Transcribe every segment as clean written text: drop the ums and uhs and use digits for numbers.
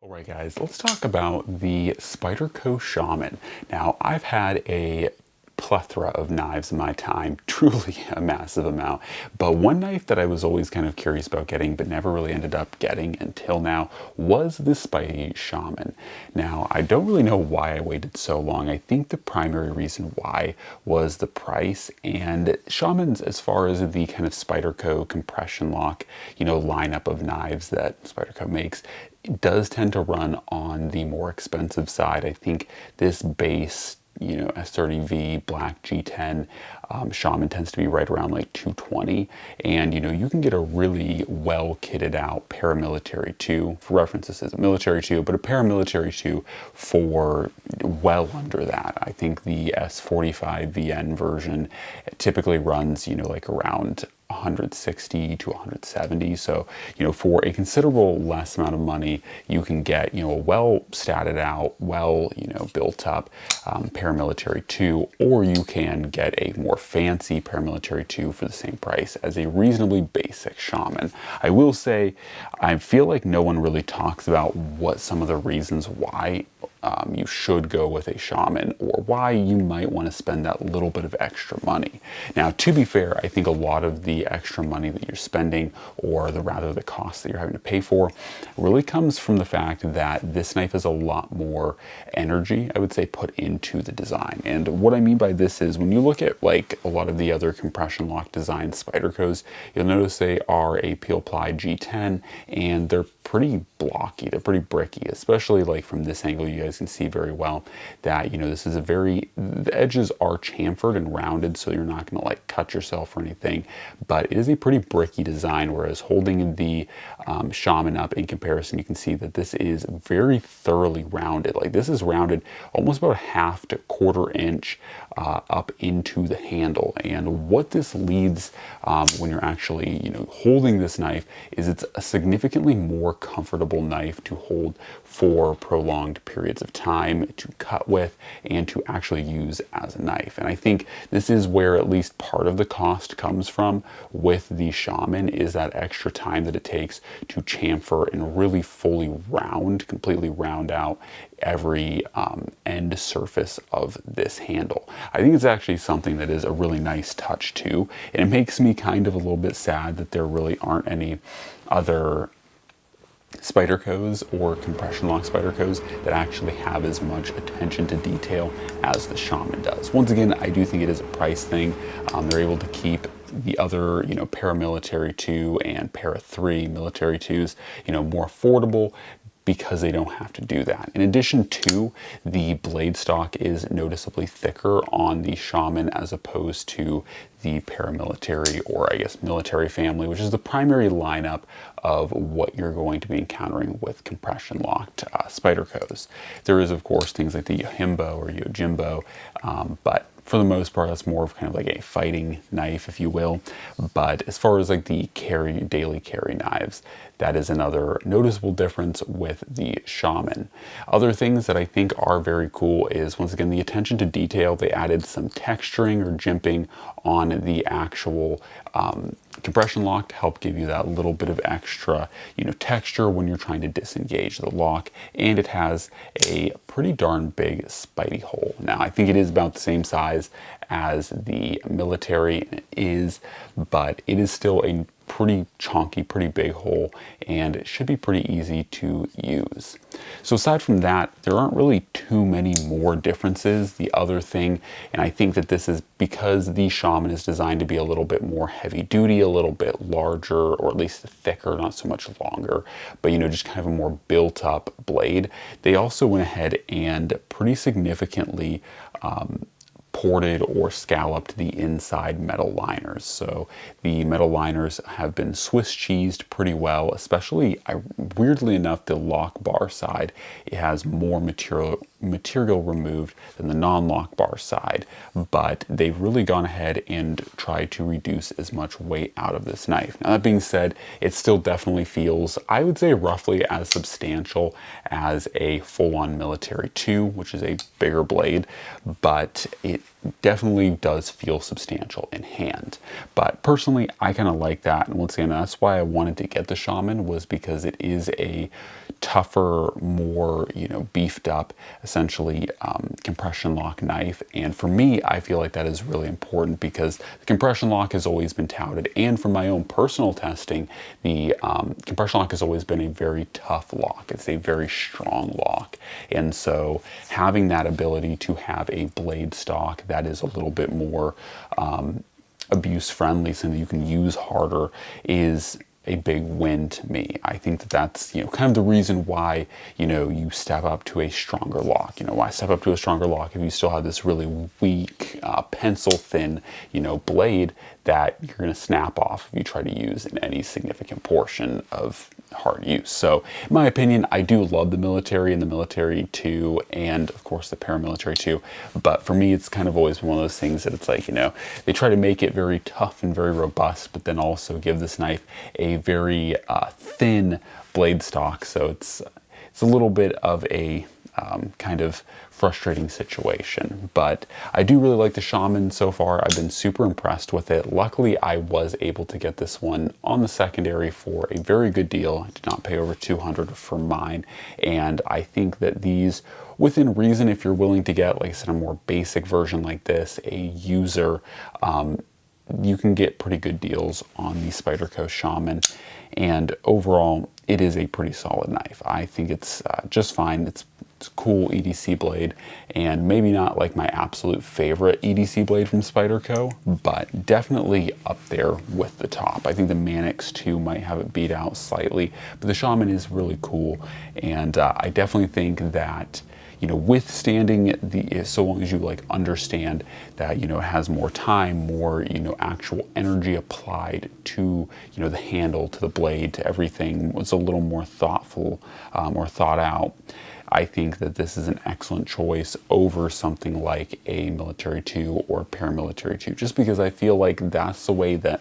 Alright guys, let's talk about the Spyderco Shaman. Now, I've had a plethora of knives in my time, truly a massive amount, but one knife that I was always kind of curious about getting but never really ended up getting until now was the Spyderco Shaman. Now, I don't really know why I waited so long. I think the primary reason why was the price, and Shamans, as far as the kind of Spyderco compression lock, lineup of knives that Spyderco makes, it does tend to run on the more expensive side. I think this base, S30V Black G10 Shaman tends to be right around like 220, and you can get a really well kitted out paramilitary 2. For reference, this is a military 2, but a paramilitary 2 for well under that. I think the S45VN version typically runs like around 160 to 170. So, for a considerable less amount of money, you can get, a well statted out, built up paramilitary 2, or you can get a more fancy paramilitary 2 for the same price as a reasonably basic Shaman. I will say, I feel like no one really talks about what some of the reasons why you should go with a Shaman, or why you might want to spend that little bit of extra money. Now, to be fair, I think a lot of the extra money that you're spending, or rather the cost that you're having to pay for, really comes from the fact that this knife has a lot more energy, I would say, put into the design. And what I mean by this is, when you look at like a lot of the other compression lock design Spydercos, you'll notice they are a peel ply G10, and they're pretty blocky, they're pretty bricky, especially like from this angle. You guys can see very well that this is the edges are chamfered and rounded, so you're not going to like cut yourself or anything, but it is a pretty bricky design. Whereas holding the Shaman up in comparison, you can see that this is very thoroughly rounded. Like, this is rounded almost about a half to quarter inch up into the handle. And what this leads when you're actually holding this knife is it's a significantly more comfortable knife to hold for prolonged periods of time, to cut with, and to actually use as a knife. And I think this is where at least part of the cost comes from with the Shaman, is that extra time that it takes to chamfer and really completely round out every end surface of this handle. I think it's actually something that is a really nice touch too, and it makes me kind of a little bit sad that there really aren't any other Spydercos or compression lock Spydercos that actually have as much attention to detail as the Shaman does. Once again, I do think it is a price thing. They're able to keep the other, paramilitary 2 and para 3 military 2s, more affordable, because they don't have to do that. In addition to, the blade stock is noticeably thicker on the Shaman as opposed to the paramilitary, or I guess military family, which is the primary lineup of what you're going to be encountering with compression locked Spydercos. There is, of course, things like the Yohimbo or Yojimbo, but for the most part, that's more of kind of like a fighting knife, if you will. But as far as like the daily carry knives, that is another noticeable difference with the Shaman. Other things that I think are very cool is, once again, the attention to detail. They added some texturing or jimping on the actual compression lock to help give you that little bit of extra, texture when you're trying to disengage the lock. And it has a pretty darn big Spidey hole. Now, I think it is about the same size as the military is, but it is still a pretty chunky, pretty big hole, and it should be pretty easy to use. So aside from that, there aren't really too many more differences. The other thing, and I think that this is because the Shaman is designed to be a little bit more heavy duty, a little bit larger, or at least thicker, not so much longer, but just kind of a more built up blade. They also went ahead and pretty significantly ported or scalloped the inside metal liners. So the metal liners have been Swiss cheesed pretty well, especially, weirdly enough, the lock bar side. It has more material material removed than the non-lock bar side, but they've really gone ahead and tried to reduce as much weight out of this knife. Now, that being said, it still definitely feels, I would say, roughly as substantial as a full-on Military 2, which is a bigger blade, but it definitely does feel substantial in hand. But personally, I kind of like that, and once again, that's why I wanted to get the Shaman, was because it is a tougher, more, you know, beefed up, essentially compression lock knife. And for me, I feel like that is really important because the compression lock has always been touted, and from my own personal testing, the compression lock has always been a very tough lock. It's a very strong lock, and so having that ability to have a blade stock that is a little bit more abuse friendly, so that you can use harder, is a big win to me. I think that that's, you know, kind of the reason why, you know, you step up to a stronger lock. You know, why step up to a stronger lock if you still have this really weak, pencil thin, you know, blade that you're going to snap off if you try to use in any significant portion of hard use. So in my opinion, I do love the Military and the Military 2, and of course the Paramilitary 2, but for me it's kind of always been one of those things that it's like, you know, they try to make it very tough and very robust, but then also give this knife a very thin blade stock, so it's a little bit of a kind of frustrating situation. But I do really like the Shaman so far. I've been super impressed with it. Luckily, I was able to get this one on the secondary for a very good deal. I did not pay over $200 for mine, and I think that these, within reason, if you're willing to get, like I said, a more basic version like this, a user, you can get pretty good deals on the Spyderco Shaman, and overall it is a pretty solid knife. I think it's just fine. It's a cool EDC blade, and maybe not like my absolute favorite EDC blade from Spyderco, but definitely up there with the top. I think the Manix 2 might have it beat out slightly, but the Shaman is really cool, and I definitely think that, you know, withstanding the, so long as you like understand that, you know, it has more time, more, you know, actual energy applied to, you know, the handle, to the blade, to everything, was a little more thoughtful or thought out. I think that this is an excellent choice over something like a Military 2 or Paramilitary 2, just because I feel like that's the way that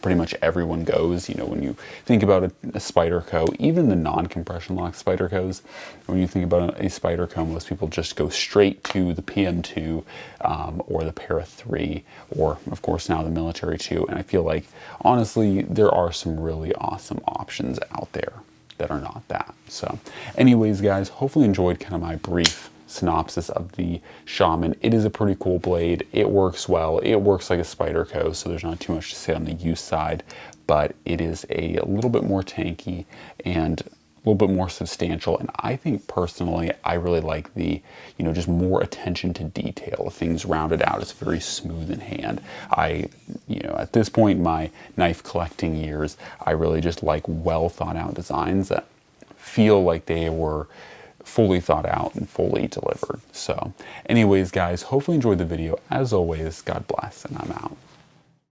pretty much everyone goes. You know, when you think about a Spyderco, even the non-compression lock Spydercos, when you think about a Spyderco, most people just go straight to the PM2 or the Para 3, or of course now the Military 2. And I feel like, honestly, there are some really awesome options out there that are not that. So anyways, guys, hopefully enjoyed kind of my brief synopsis of the Shaman. It is a pretty cool blade. It works well. It works like a Spyderco, so there's not too much to say on the use side, but it is a little bit more tanky and a little bit more substantial. And I think personally, I really like the, you know, just more attention to detail. Things rounded out. It's very smooth in hand. You know, at this point in my knife collecting years, I really just like well thought out designs that feel like they were fully thought out and fully delivered. So anyways, guys, hopefully enjoyed the video. As always, God bless, and I'm out.